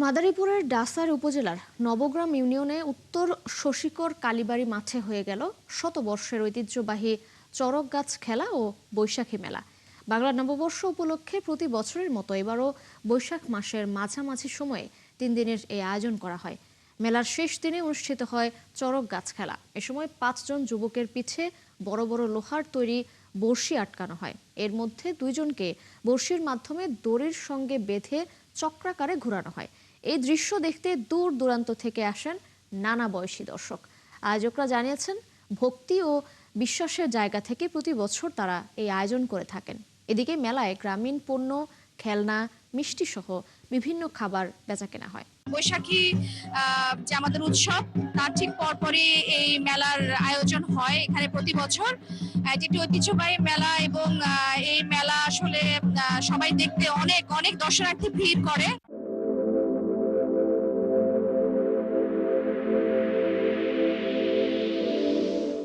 মাদারীপুরের ডাসার উপজেলার নবগ্রাম ইউনিয়নে উত্তর শশীকর কালীবাড়ি মাঠে হয়ে গেল শতবর্ষের ঐতিহ্যবাহী চড়ক গাছ খেলা ও বৈশাখী মেলা। বাংলা নববর্ষ উপলক্ষে প্রতি বছরের মতো এবারও বৈশাখ মাসের মাঝামাঝি সময়ে 3 দিনের এই আয়োজন করা হয়। মেলার শেষ দিনে অনুষ্ঠিত হয় চড়ক গাছ খেলা। এ সময় 5 জন যুবকের পিঠে বড় বড় লোহার তৈরি বড়শি আটকানো হয়। এর মধ্যে 2 জনকে বড়শির মাধ্যমে দড়ির সঙ্গে বেঁধে চক্রাকারে ঘোরানো হয়। এই দৃশ্য দেখতে দূর দূরান্ত থেকে আসেন নানা বয়সী দর্শক। আয়োজকরা জানিয়েছেন, ভক্তি ও বিশ্বাসের জায়গা থেকে প্রতি বছর তারা এই আয়োজন করে থাকেন। এদিকে মেলায় গ্রামীণ পণ্য, খেলনা, মিষ্টি সহ বিভিন্ন খাবার বেচাকেনা হয়। বৈশাখী যে আমাদের উৎসব, তার ঠিক পরপরই এই মেলার আয়োজন হয় এখানে প্রতি বছর। যেটি ঐতিহ্যবাহী মেলা এবং এই মেলা আসলে সবাই দেখতে অনেক অনেক দর্শনার্থী ভিড় করে।